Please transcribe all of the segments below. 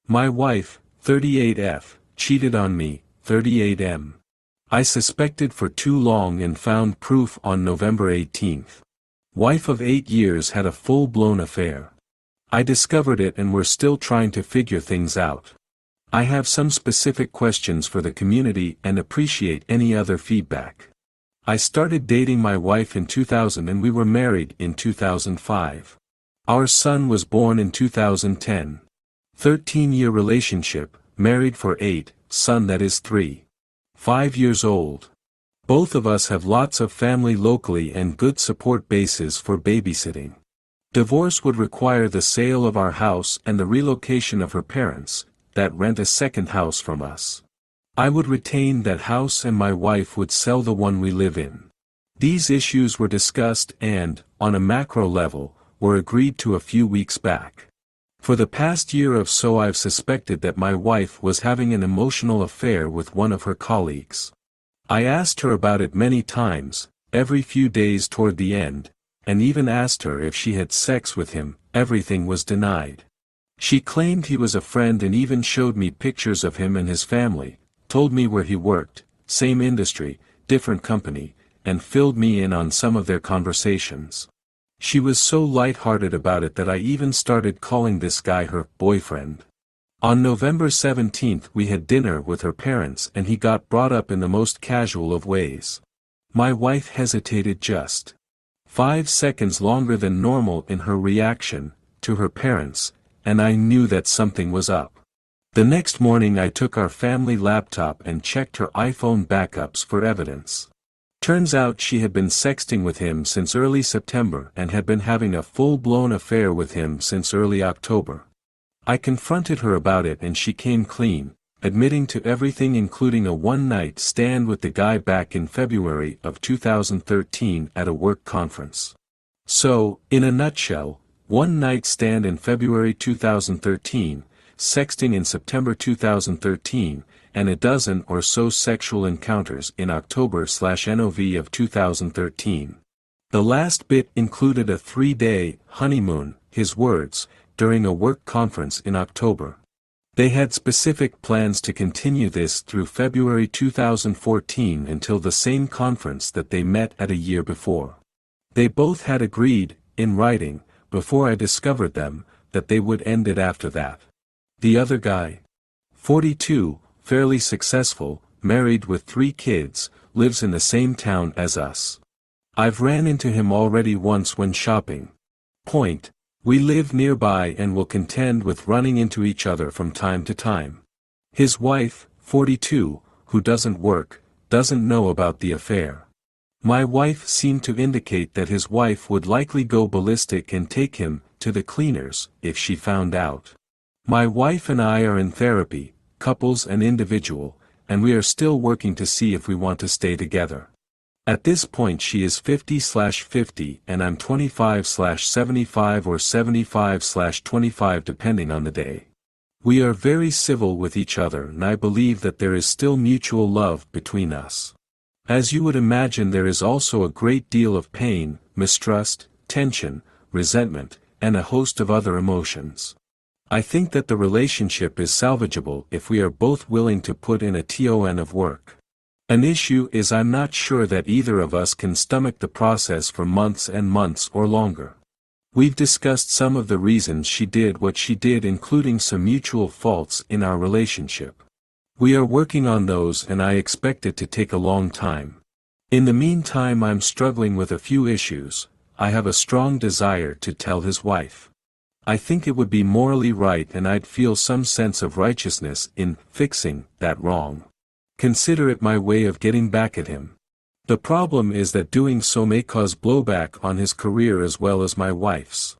My wife, 38F, cheated on me, 38M. I suspected for too long and found proof on November 18. Wife of 8 years had a full-blown affair. I discovered it and we're still trying to figure things out. I have some specific questions for the community and appreciate any other feedback. I started dating my wife in 2000 and we were married in 2005. Our son was born in 2010. 13-year relationship, married for 8, son that is 3. 5 years old. Both of us have lots of family locally and good support bases for babysitting. Divorce would require the sale of our house and the relocation of her parents, that rent a second house from us. I would retain that house and my wife would sell the one we live in. These issues were discussed and, on a macro level, were agreed to a few weeks back. For the past year or so I've suspected that my wife was having an emotional affair with one of her colleagues. I asked her about it many times, every few days toward the end, and even asked her if she had sex with him. Everything was denied. She claimed he was a friend and even showed me pictures of him and his family, told me where he worked, same industry, different company, and filled me in on some of their conversations. She was so light-hearted about it that I even started calling this guy her boyfriend. On November 17th we had dinner with her parents and he got brought up in the most casual of ways. My wife hesitated just 5 seconds longer than normal in her reaction to her parents, and I knew that something was up. The next morning I took our family laptop and checked her iPhone backups for evidence. Turns out she had been sexting with him since early September and had been having a full-blown affair with him since early October. I confronted her about it and she came clean, admitting to everything including a one-night stand with the guy back in February of 2013 at a work conference. So, in a nutshell, one-night stand in February 2013, sexting in September 2013, and a dozen or so sexual encounters in October/Nov of 2013. The last bit included a 3-day honeymoon, his words, during a work conference in October. They had specific plans to continue this through February 2014 until the same conference that they met at a year before. They both had agreed, in writing, before I discovered them, that they would end it after that. The other guy, 42, fairly successful, married with 3 kids, lives in the same town as us. I've ran into him already once when shopping. Point. We live nearby and will contend with running into each other from time to time. His wife, 42, who doesn't work, doesn't know about the affair. My wife seemed to indicate that his wife would likely go ballistic and take him to the cleaners if she found out. My wife and I are in therapy, couples and individual, and we are still working to see if we want to stay together. At this point she is 50/50 and I'm 25/75 or 75/25 depending on the day. We are very civil with each other and I believe that there is still mutual love between us. As you would imagine there is also a great deal of pain, mistrust, tension, resentment, and a host of other emotions. I think that the relationship is salvageable if we are both willing to put in a ton of work. An issue is I'm not sure that either of us can stomach the process for months and months or longer. We've discussed some of the reasons she did what she did, including some mutual faults in our relationship. We are working on those and I expect it to take a long time. In the meantime I'm struggling with a few issues. I have a strong desire to tell his wife. I think it would be morally right and I'd feel some sense of righteousness in fixing that wrong. Consider it my way of getting back at him. The problem is that doing so may cause blowback on his career as well as my wife's.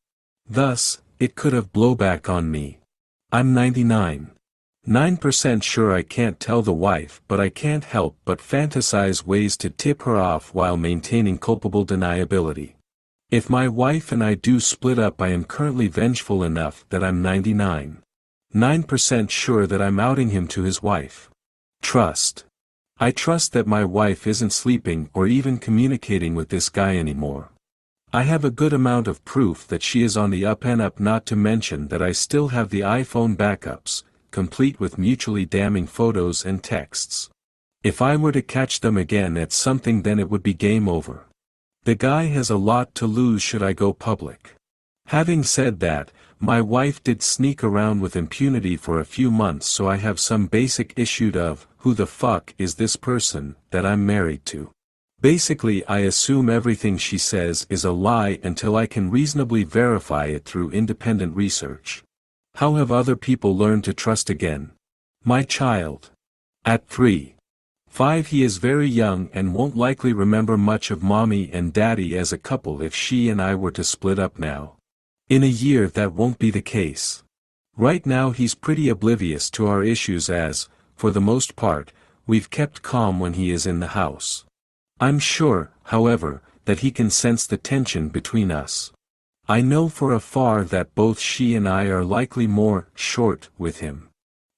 Thus, it could have blowback on me. I'm 99.9% sure I can't tell the wife, but I can't help but fantasize ways to tip her off while maintaining culpable deniability. If my wife and I do split up, I am currently vengeful enough that I'm 99.9% sure that I'm outing him to his wife. Trust. I trust that my wife isn't sleeping or even communicating with this guy anymore. I have a good amount of proof that she is on the up and up, not to mention that I still have the iPhone backups, complete with mutually damning photos and texts. If I were to catch them again at something, then it would be game over. The guy has a lot to lose should I go public. Having said that, my wife did sneak around with impunity for a few months, so I have some basic issue of, who the fuck is this person that I'm married to? Basically, I assume everything she says is a lie until I can reasonably verify it through independent research. How have other people learned to trust again? My child. At 3.5 he is very young and won't likely remember much of mommy and daddy as a couple if she and I were to split up now. In a year that won't be the case. Right now he's pretty oblivious to our issues as, for the most part, we've kept calm when he is in the house. I'm sure, however, that he can sense the tension between us. I know for a fact that both she and I are likely more short with him.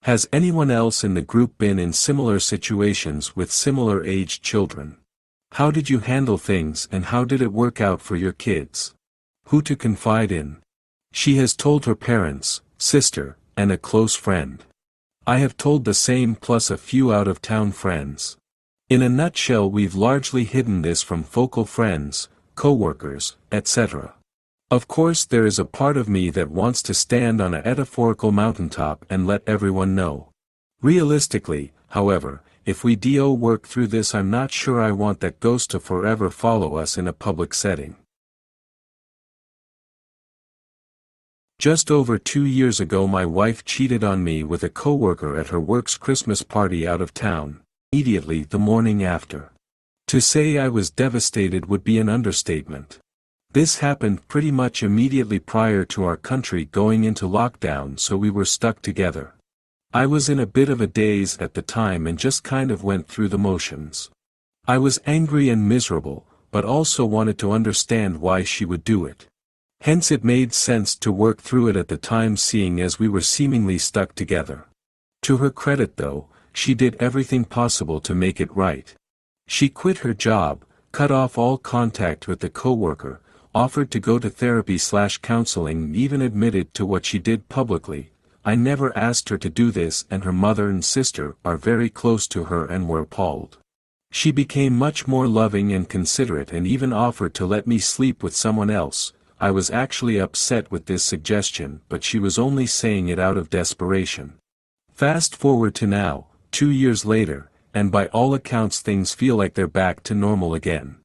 Has anyone else in the group been in similar situations with similar aged children? How did you handle things and how did it work out for your kids? Who to confide in? She has told her parents, sister, and a close friend. I have told the same plus a few out-of-town friends. In a nutshell, we've largely hidden this from focal friends, co-workers, etc. Of course, there is a part of me that wants to stand on a metaphorical mountaintop and let everyone know. Realistically, however, if we do work through this, I'm not sure I want that ghost to forever follow us in a public setting. Just over 2 years ago, my wife cheated on me with a coworker at her work's Christmas party out of town, immediately the morning after. To say I was devastated would be an understatement. This happened pretty much immediately prior to our country going into lockdown, so we were stuck together. I was in a bit of a daze at the time and just kind of went through the motions. I was angry and miserable, but also wanted to understand why she would do it. Hence it made sense to work through it at the time, seeing as we were seemingly stuck together. To her credit though, she did everything possible to make it right. She quit her job, cut off all contact with the coworker, offered to go to therapy/counseling, even admitted to what she did publicly. I never asked her to do this, and her mother and sister are very close to her and were appalled. She became much more loving and considerate and even offered to let me sleep with someone else. I was actually upset with this suggestion, but she was only saying it out of desperation. Fast forward to now, 2 years later, and by all accounts things feel like they're back to normal again.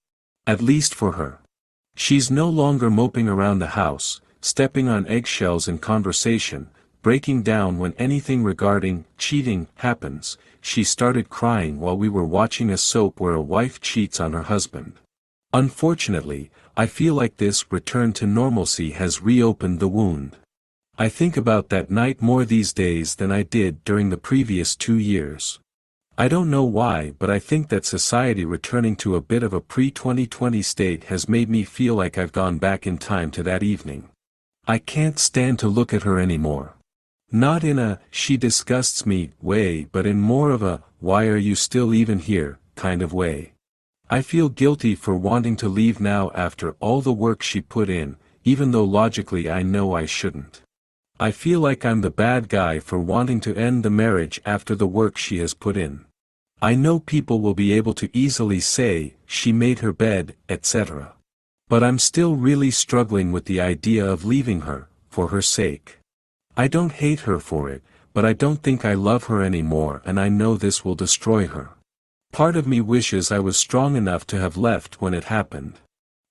At least for her. She's no longer moping around the house, stepping on eggshells in conversation, breaking down when anything regarding cheating happens. She started crying while we were watching a soap where a wife cheats on her husband. Unfortunately, I feel like this return to normalcy has reopened the wound. I think about that night more these days than I did during the previous 2 years. I don't know why, but I think that society returning to a bit of a pre-2020 state has made me feel like I've gone back in time to that evening. I can't stand to look at her anymore. Not in a, she disgusts me, way, but in more of a, why are you still even here, kind of way. I feel guilty for wanting to leave now after all the work she put in, even though logically I know I shouldn't. I feel like I'm the bad guy for wanting to end the marriage after the work she has put in. I know people will be able to easily say, she made her bed, etc. But I'm still really struggling with the idea of leaving her, for her sake. I don't hate her for it, but I don't think I love her anymore, and I know this will destroy her. Part of me wishes I was strong enough to have left when it happened.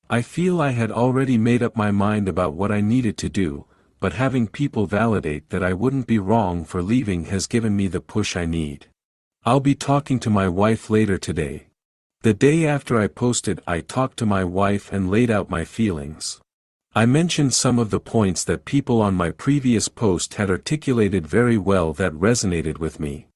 I feel I had already made up my mind about what I needed to do, but having people validate that I wouldn't be wrong for leaving has given me the push I need. I'll be talking to my wife later today. The day after I posted, I talked to my wife and laid out my feelings. I mentioned some of the points that people on my previous post had articulated very well that resonated with me.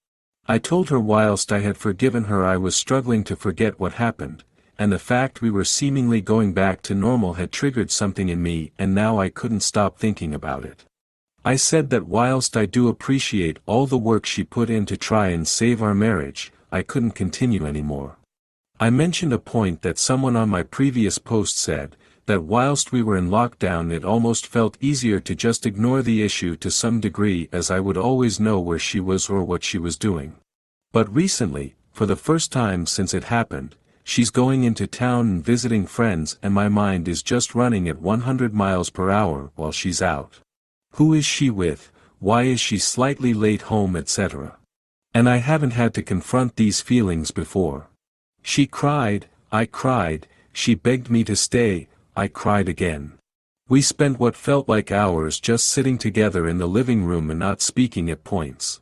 I told her whilst I had forgiven her, I was struggling to forget what happened, and the fact we were seemingly going back to normal had triggered something in me, and now I couldn't stop thinking about it. I said that whilst I do appreciate all the work she put in to try and save our marriage, I couldn't continue anymore. I mentioned a point that someone on my previous post said, that whilst we were in lockdown it almost felt easier to just ignore the issue to some degree, as I would always know where she was or what she was doing. But recently, for the first time since it happened, she's going into town and visiting friends, and my mind is just running at 100 miles per hour while she's out. Who is she with? Why is she slightly late home, etc.? And I haven't had to confront these feelings before. She cried, I cried, she begged me to stay, I cried again. We spent what felt like hours just sitting together in the living room and not speaking at points.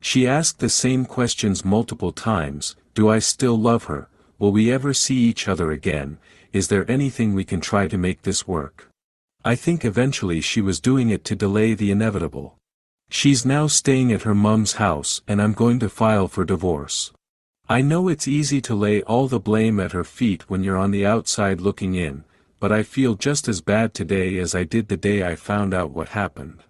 She asked the same questions multiple times: do I still love her? Will we ever see each other again? Is there anything we can try to make this work? I think eventually she was doing it to delay the inevitable. She's now staying at her mum's house, and I'm going to file for divorce. I know it's easy to lay all the blame at her feet when you're on the outside looking in, but I feel just as bad today as I did the day I found out what happened.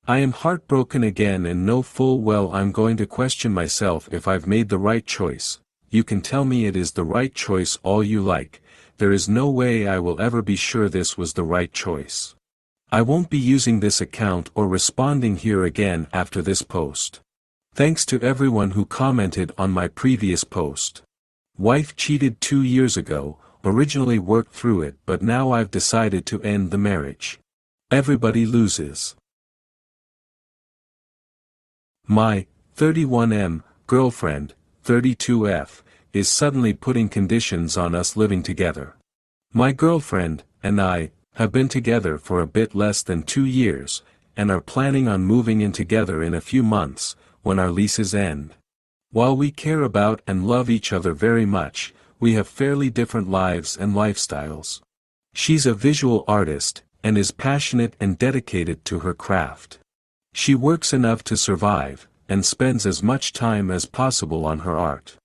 I am heartbroken again and know full well I'm going to question myself if I've made the right choice. You can tell me it is the right choice all you like, there is no way I will ever be sure this was the right choice. I won't be using this account or responding here again after this post. Thanks to everyone who commented on my previous post. Wife cheated 2 years ago, originally worked through it, but now I've decided to end the marriage. Everybody loses. My 31M girlfriend, 32F, is suddenly putting conditions on us living together. My girlfriend and I have been together for a bit less than 2 years, and are planning on moving in together in a few months, when our leases end. While we care about and love each other very much, we have fairly different lives and lifestyles. She's a visual artist, and is passionate and dedicated to her craft. She works enough to survive, and spends as much time as possible on her art.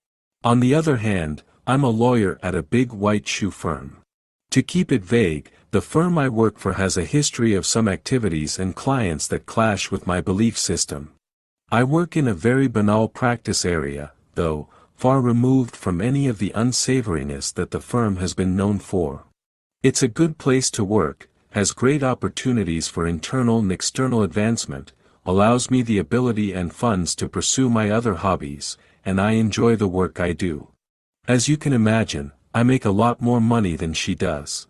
On the other hand, I'm a lawyer at a big white shoe firm. To keep it vague, the firm I work for has a history of some activities and clients that clash with my belief system. I work in a very banal practice area, though, far removed from any of the unsavoriness that the firm has been known for. It's a good place to work, has great opportunities for internal and external advancement, allows me the ability and funds to pursue my other hobbies, and I enjoy the work I do. As you can imagine, I make a lot more money than she does.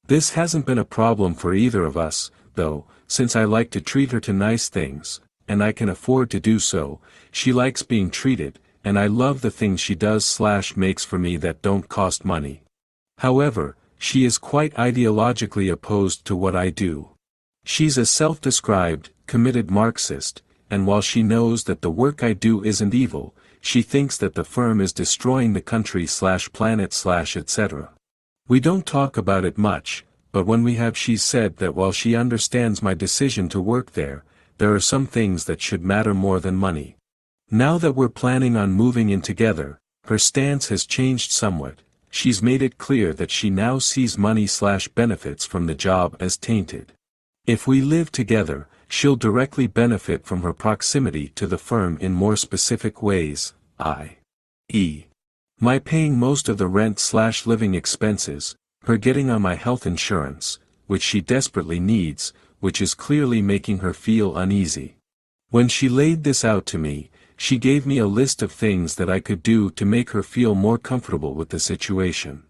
This hasn't been a problem for either of us, though, since I like to treat her to nice things, and I can afford to do so. She likes being treated, and I love the things she does/makes for me that don't cost money. However, she is quite ideologically opposed to what I do. She's a self-described, committed Marxist, and while she knows that the work I do isn't evil, she thinks that the firm is destroying the country/planet/etc. We don't talk about it much, but when we have, she's said that while she understands my decision to work there, there are some things that should matter more than money. Now that we're planning on moving in together, her stance has changed somewhat. She's made it clear that she now sees money/benefits from the job as tainted. If we live together, she'll directly benefit from her proximity to the firm in more specific ways, i.e. my paying most of the rent/living expenses, her getting on my health insurance, which she desperately needs, which is clearly making her feel uneasy. When she laid this out to me, she gave me a list of things that I could do to make her feel more comfortable with the situation.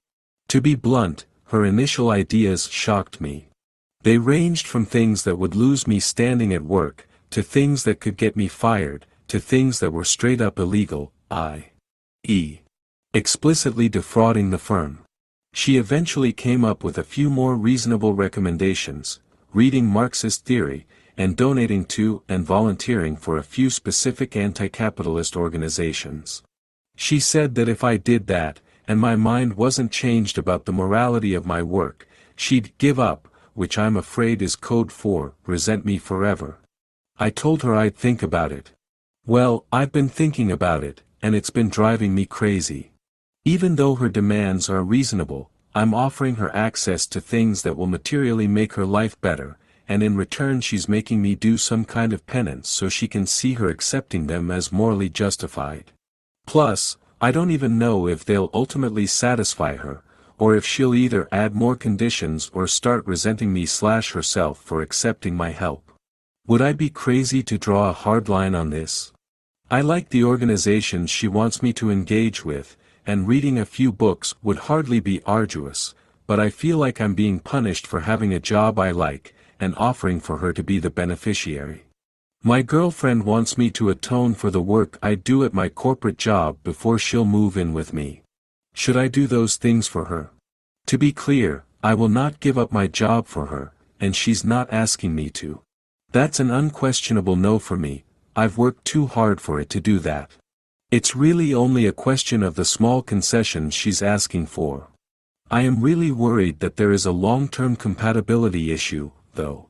To be blunt, her initial ideas shocked me. They ranged from things that would lose me standing at work, to things that could get me fired, to things that were straight up illegal, i.e. explicitly defrauding the firm. She eventually came up with a few more reasonable recommendations: reading Marxist theory, and donating to and volunteering for a few specific anti-capitalist organizations. She said that if I did that, and my mind wasn't changed about the morality of my work, she'd give up, which I'm afraid is code for resent me forever. I told her I'd think about it. Well, I've been thinking about it, and it's been driving me crazy. Even though her demands are reasonable, I'm offering her access to things that will materially make her life better, and in return she's making me do some kind of penance so she can see her accepting them as morally justified. Plus, I don't even know if they'll ultimately satisfy her, or if she'll either add more conditions or start resenting me / herself for accepting my help. Would I be crazy to draw a hard line on this? I like the organizations she wants me to engage with, and reading a few books would hardly be arduous, but I feel like I'm being punished for having a job I like, and offering for her to be the beneficiary. My girlfriend wants me to atone for the work I do at my corporate job before she'll move in with me. Should I do those things for her? To be clear, I will not give up my job for her, and she's not asking me to. That's an unquestionable no for me. I've worked too hard for it to do that. It's really only a question of the small concessions she's asking for. I am really worried that there is a long-term compatibility issue, though.